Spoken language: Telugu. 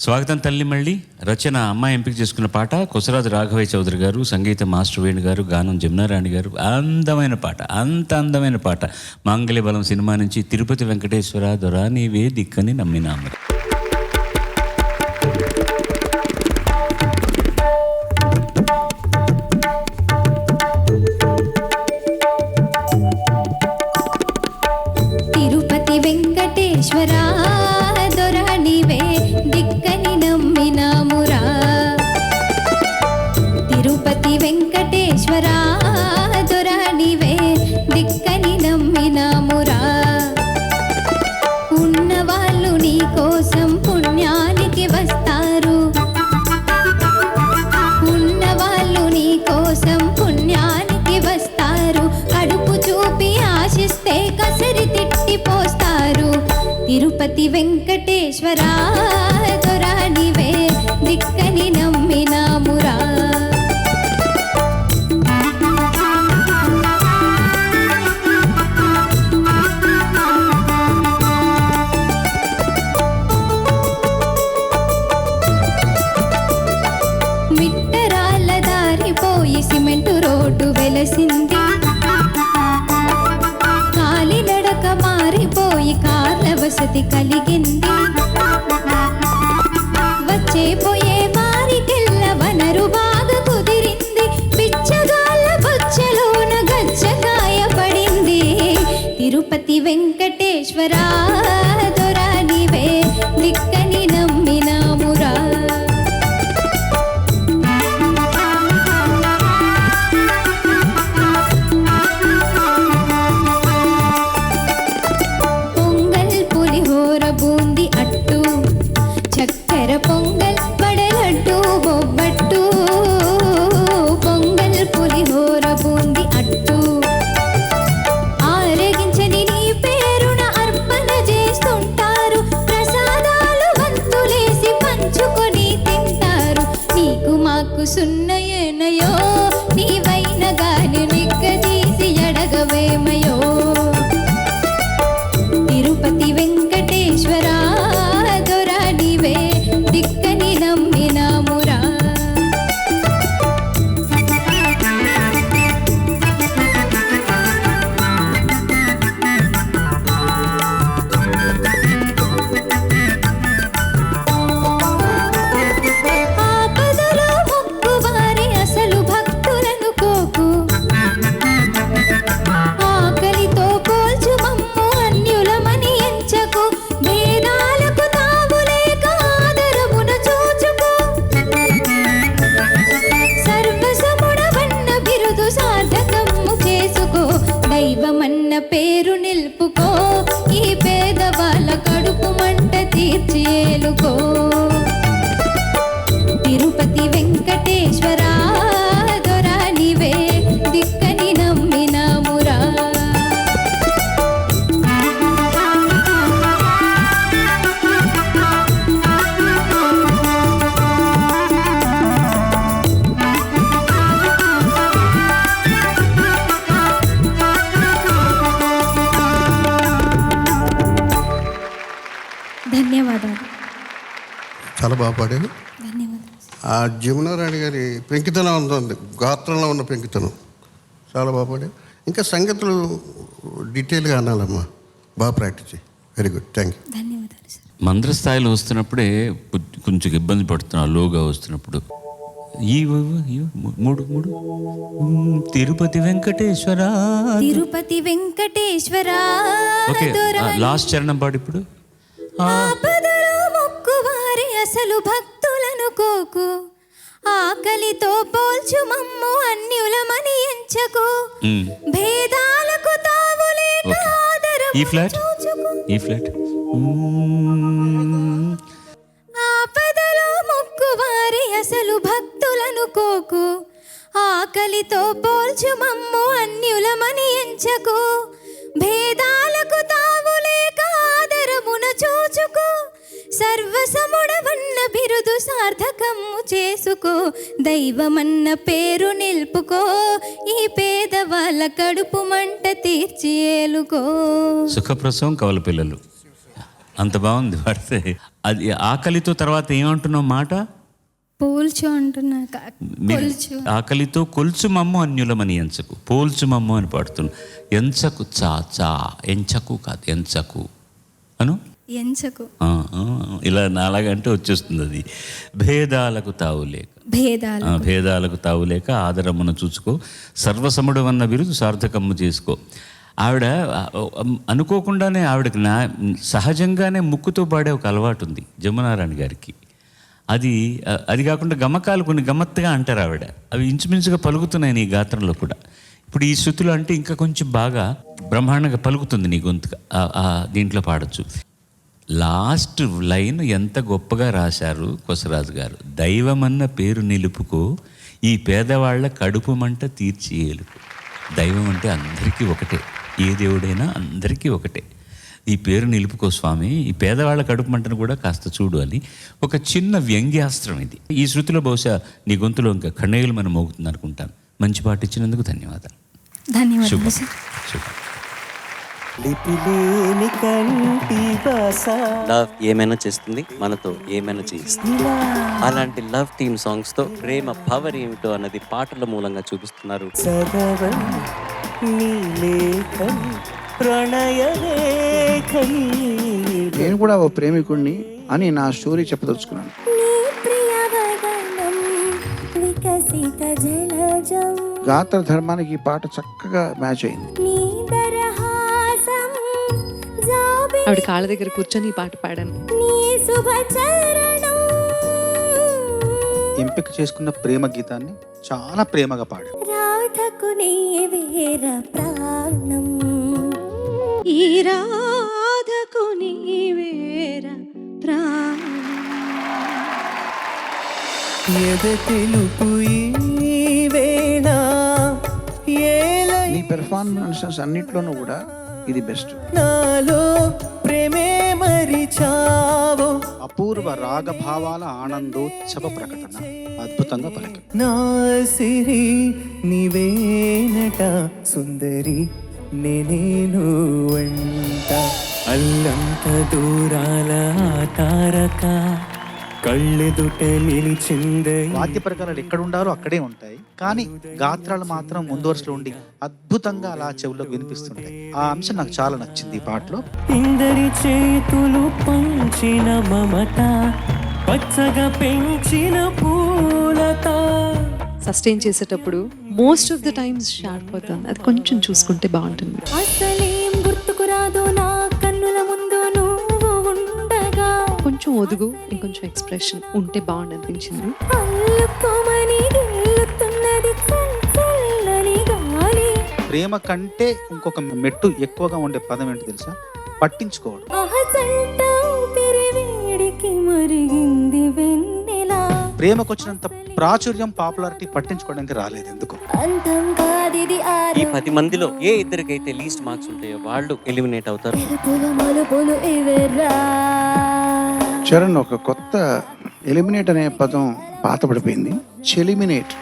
స్వాగతం తల్లి మళ్ళీ. రచన అమ్మాయి ఎంపిక చేసుకున్న పాట కొసరాజు రాఘవయ్య చౌదరి గారు, సంగీతం మాస్టర్ వేణు గారు, గానం జమునారాణి గారు. అందమైన పాట, అంత అందమైన పాట. మాంగళ్యబలం సినిమా నుంచి తిరుపతి వెంకటేశ్వర దొరా నీవే దిక్కని నమ్మినాము. తిరుపతి వెంకటేశ్వర దొరా నీవే దిక్కని నమ్మినామురా. తిరుపతి వెంకటేశ్వర దొరా నీవే దిక్కని నమ్మినామురా. ఉన్నవాళ్ళు నీ కోసం పుణ్యానికి వస్తారు, ఉన్నవాళ్ళు నీ కోసం పుణ్యానికి వస్తారు. కడుపు చూపి ఆశిస్తే కసరి తిట్టిపోస్తారు. తిరుపతి వెంకటేశ్వర దొరా నీవే దిక్కని నమ్మినామురా. మిట్టరాళ్ళ దారిపోయి సిమెంటు రోడ్డు వెలసింది, కాలినడక మారిపోయి కార్ల వసతి కలిగింది. వచ్చే పోయే వారికెల్ల వనరు బాగా కుదిరింది, బిచ్చగాళ్ళ బొచ్చలోన గచ్చకాయ పడింది. తిరుపతి వెంకటేశ్వర దొరా నీవే దిక్కని నమ్మినామురా. పొంగల్ పులిహోర బూంది అట్టు, చక్కెర పొంగల్ వడలడ్డు బొబ్బట్టు. పొంగల్ పులిహోర బూంది అట్టు ఆరగించని నీ పేరున అర్పణ చేస్తుంటారు. ప్రసాదాలు వంతులేసి పంచుకొని తింటారు. నీకు మాకు సున్నయేనయో, నీవైన గాని నిగ్గదీసి ఎడగవేమయో. తిరుపతి వెంకటేశ్వర దొరా నీవే దిక్కని నమ్మినామురా. ఆపదలో మొక్కువారి అసలు భక్తులను కోకు, ఆకలితో పోల్చు మమ్ము అన్యులమని ఎంచకు. భేదాలకు తావులేక ఆదరమున చూచుకో. సర్వసముడవన్న బిరుదు సార్థకము చేసుకో. దైవమన్న పేరు నిలుపుకో. ఈ పేదవాళ్ళ కడుపు మంట తీర్చి ఏలుకో. తిరుపతి వెంకటేశ్వర దొరా నీవే దిక్కని నమ్మినామురా. ధన్యవాదాలు. చాలా బాగా పాడారు. ధన్యవాదాలు. ఆ జమునారాణి గారి పెంకితనం ఉంటుంది, గాత్రంలో ఉన్న పెంకితనం చాలా బాగా పాడారు. ఇంకా సంగతులు డీటెయిల్గా అనాలమ్మా, బాగా ప్రాక్టీస్ చేయి. Very good, thank you. ధన్యవాదాలు సార్. మంద్ర స్థాయిలో వస్తున్నప్పుడే కొంచెం ఇబ్బంది పడుతున్నా, లోగా వస్తున్నప్పుడు. ఈ మూడు మూడు తిరుపతి వెంకటేశ్వర. తిరుపతి వెంకటేశ్వర ఓకే, దొరా లాస్ట్ చరణం పాడు ఇప్పుడు. ఆపదలో మొక్కువారి అసలు భక్తులను కోకు. ఆకలితో పోల్చు మమ్ము అన్యులమని ఎంచకు. భేదాలకు తావులేక ఓకే. ఆదరము ఈ ఫ్లాట్, చూచుకు. ఈ ఫ్లాట్. ఆపదలో మొక్కువారి అసలు భక్తులను కోకు. ఆకలితో పోల్చు మమ్ము అన్యులమని ఎంచకు. భేదాలకు తావులేక ఆదరమున చూచుకో. సర్వసముడవన్న బిరుదు సార్థకము చేసుకో. దైవమన్న పేరు నిలుపుకో. ఈ పేదవాళ్ళ కడుపు మంట తీర్చి ఏలుకో. సుఖప్రసవం కవల పిల్లలు. అంత బాగుంది పాడితే. అది ఆకలితో తర్వాత ఏమంటున్నావు మాట? పోల్చు అంటున్నా మీరు కొల్చు. ఆకలితో కొలుచు మమ్ము అన్యులమని ఎంచకు, పోల్చు మమ్ము అని పాడుతున్నాను. ఎంచకు చా చా, ఎంచకు కాదు ఎంచకు అను. ఎంచకు ఆ, ఇలా నాలాగంటే వచ్చేస్తుంది అది. భేదాలకు తావులేక, భేదాలు భేదాలకు తావులేక ఆదరమును చూసుకో, సర్వసముడు అన్న బిరుదు సార్థకమ్ము చేసుకో. ఆవిడ అనుకోకుండానే ఆవిడకి సహజంగానే ముక్కుతో పాడే ఒక అలవాటు ఉంది జమునారాణి గారికి. అది కాకుండా గమకాలు కొన్ని గమ్మత్తుగా అంటారు ఆవిడ, అవి ఇంచుమించుగా పలుకుతున్నాయి నీ గాత్రంలో కూడా. ఇప్పుడు ఈ శృతులు అంటే ఇంకా కొంచెం బాగా బ్రహ్మాండంగా పలుకుతుంది నీ గొంతుగా, దీంట్లో పాడచ్చు. లాస్ట్ లైన్ ఎంత గొప్పగా రాశారు కొసరాజు గారు. దైవమన్న పేరు నిలుపుకో, ఈ పేదవాళ్ల కడుపు మంట తీర్చి ఏలుపు. దైవం అంటే అందరికీ ఒకటే, ఏ దేవుడైనా అందరికీ ఒకటే. ఈ పేరు నిలుపుకో స్వామి, ఈ పేదవాళ్ళ కడుపు మంటను కూడా కాస్త చూడు అని ఒక చిన్న వ్యంగ్యాస్త్రం ఇది. ఈ శృతిలో బహుశా నీ గొంతులో ఇంకా కన్నయ్యలు మనం మోగుతుంది అనుకుంటాను. మంచి పాట ఇచ్చినందుకు ధన్యవాదాలు. ధన్యవాదాలు సార్. శుభం. లిపిలేని కంటి భాష లవ్ ఏమైనా చేస్తుంది, మనతో ఏమైనా చేయిస్తుంది. అలాంటి లవ్ థీమ్ సాంగ్స్ తో ప్రేమ పవర్ ఏమిటో అన్నది పాటల మూలంగా చూపిస్తున్నారు. చదవని నీ లేఖని ప్రణయ లేఖని. నేను కూడా ఓ ప్రేమికుడిని అని నా స్టోరీ చెప్పదలుచుకున్నాను. గాత్ర ధర్మానికి ఈ పాట చక్కగా మ్యాచ్ అయింది. ఆవిడ కాళ్ళ దగ్గర కూర్చొని ఈ పాట పాడాను. ఎంపిక చేసుకున్న ప్రేమ గీతాన్ని చాలా ప్రేమగా పాడాను. ఈ రాధకు నీవేర ఎద తెలుపు ఈ వేళ ఏలై నీ పెర్ఫార్మెన్సెస్ అన్నిట్లోనూ కూడా ఇది బెస్ట్. నాలో ప్రేమే మరిచావో. అపూర్వ రాగభావాల ఆనందోత్సవ ప్రకటన అద్భుతంగా పలికి. నా సిరి నీవేనట సుందరి నేనేను వంట. అల్లంత దూరాల తారక కళ్ళెదుట నిలిచిందే. వాద్య ప్రకారాలు ఎక్కడ ఉండాలో అక్కడే ఉంటాయి, కానీ గాత్రాలు మాత్రం ముందు వరుసలో ఉండి అద్భుతంగా అలా చెవుల్లో వినిపిస్తుంటాయి. ఆ అంశం నాకు చాలా నచ్చింది ఈ పాటలో. ఇందరి చేతులు పంచిన మమత, పచ్చగా పెంచిన పూలత. సస్టైన్ చేసేటప్పుడు most of the times sharp అవుతాను, అది కొంచెం చూసుకుంటే బాగుంటుంది. అసలేం గుర్తుకు రాదు నా కన్నుల ముందు నువ్వు ఉండగా, కొంచెం ఒదుగు, ఇంకొంచెం ఎక్స్ప్రెషన్ ఉంటే బాగుంది అనిపించింది. అల్లుకోమని గిల్లుతున్నది చల్లని గాలి. ప్రేమ కంటే ఇంకొక మెట్టు ఎక్కువగా ఉండే పదం ఏంటి తెలుసా? పట్టించుకోవడం. అహజంట ఊపిరివేడికి మరిగింది వెన్నెలా. ప్రేమకు వచ్చినంత ప్రాచుర్యం, పాపులారిటీ పట్టించుకోవడానికి రాలేదు ఎందుకు. అంతం కాదిది ఈ 10 మందిలో ఏ ఇద్దరికైతే లీస్ట్ మార్క్స్ ఉంటాయో వాళ్ళు ఎలిమినేట్ అవుతారు. ఎరుపులు మలుపులు ఇవెర్రా. చరణ్ ఒక కొత్త ఎలిమినేట్ అనే పదం పాతపడిపోయింది. చెలిమినేట్.